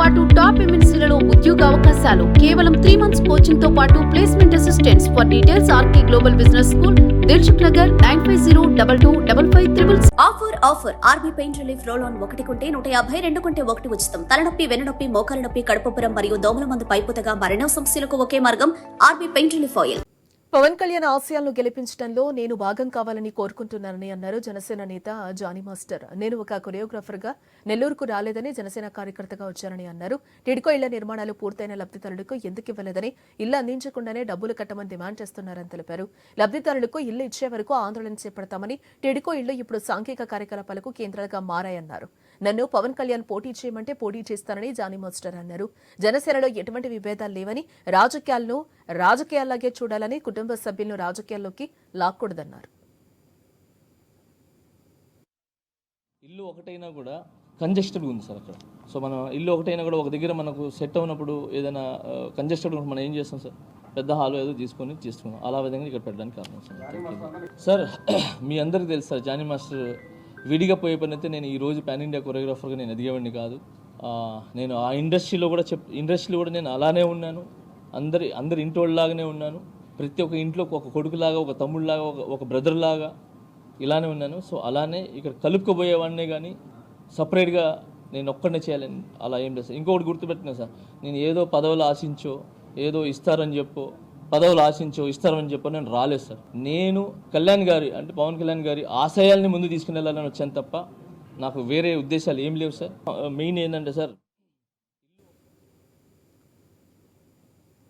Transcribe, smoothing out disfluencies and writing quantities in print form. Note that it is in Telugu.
పాటు టాప్ ఎంఎన్సీలలో ఉద్యోగ అవకాశాలు కేవలం 3 months కోచింగ్ తో పాటు placement assistants. For details RK global business school, Dilsukhnagar 9502225555. Offer RB pain relief roll on 1 కొంటే 150, 2 కొంటే 1 ఉచితం. తలనొప్పి, వెన్నునొప్పి, మోకాలు నొప్పి, కడుపుబ్బరం మరియు దోమల మందు పైపుతగా మరెన్నో సమస్యలకు ఒకే మార్గం RB pain relief oil. Pawan Kalyan ఆశయాలను గెలిపించడంలో నేను భాగం కావాలని కోరుకుంటున్నానని అన్నారు జనసేన నేత జానీ మాస్టర్. నేను ఒక కొరియోగ్రాఫర్ గా నెల్లూరుకు రాలేదని, జనసేన కార్యకర్తగా వచ్చానని అన్నారు. టిడ్కో ఇళ్ల నిర్మాణాలు పూర్తయిన లబ్ధిదారులకు ఎందుకు ఇవ్వలేదని, ఇళ్లు అందించకుండానే డబ్బులు కట్టమని డిమాండ్ చేస్తున్నారని తెలిపారు. లబ్ధిదారులకు ఇళ్లు ఇచ్చే వరకు ఆందోళన చేపడతామని, టిడ్కో ఇళ్లు ఇప్పుడు సాంఘిక కార్యకలాపాలకు కేంద్రాలుగా మారాయన్నారు. నన్ను పవన్ కళ్యాణ్ పోటీ చేయమంటే పోటీ చేస్తానని జానీ మాస్టర్ అన్నారు. జనసేనలో ఎటువంటి విభేదాలు లేవని, రాజకీయాలను రాజకీయాల్లాగే చూడాలని, కుటుంబ సభ్యులను రాజకీయాల్లోకి లాక్కూడదన్నారు. ఇల్లు ఒకటైనా కూడా కంజెస్టెడ్ ఉంది సార్ అక్కడ. సో మనం ఇల్లు ఒకటైనా కూడా ఒక దగ్గర మనకు సెట్ అవునప్పుడు ఏదైనా కంజెస్టెడ్ మనం ఏం చేస్తాం సార్, పెద్ద హాల్ ఏదో తీసుకొని చేసుకున్నాం. అలా విధంగా ఇక్కడ పెట్టడానికి కారణం సార్. మీ అందరికీ తెలుసు సార్, జానీ మాస్టర్ విడిగా పోయే పని అయితే నేను ఈరోజు పాన్ ఇండియా కొరియోగ్రాఫర్గా నేను ఎదిగేవాడిని కాదు. నేను ఆ ఇండస్ట్రీలో కూడా నేను అలానే ఉన్నాను. అందరి ఇంటోళ్ళలాగానే ఉన్నాను. ప్రతి ఒక్క ఇంట్లో ఒక కొడుకులాగా, ఒక తమ్ముళ్ళలాగా, ఒక బ్రదర్ లాగా ఇలానే ఉన్నాను. సో అలానే ఇక్కడ కలుపుకోబోయేవాడినే కానీ సపరేట్గా నేను ఒక్కడనే చేయాలని అలా ఏం లేదు సార్. ఇంకొకటి గుర్తుపెట్టినా సార్, నేను ఏదో పదవులు ఆశించో, ఏదో ఇస్తారని చెప్పో, పదవులు ఆశించో ఇస్తారని చెప్పో నేను రాలేదు సార్. నేను కళ్యాణ్ గారి అంటే పవన్ కళ్యాణ్ గారి ఆశయాల్ని ముందు తీసుకుని వెళ్ళాలని వచ్చాను తప్ప నాకు వేరే ఉద్దేశాలు ఏం లేవు సార్. మెయిన్ ఏంటంటే సార్,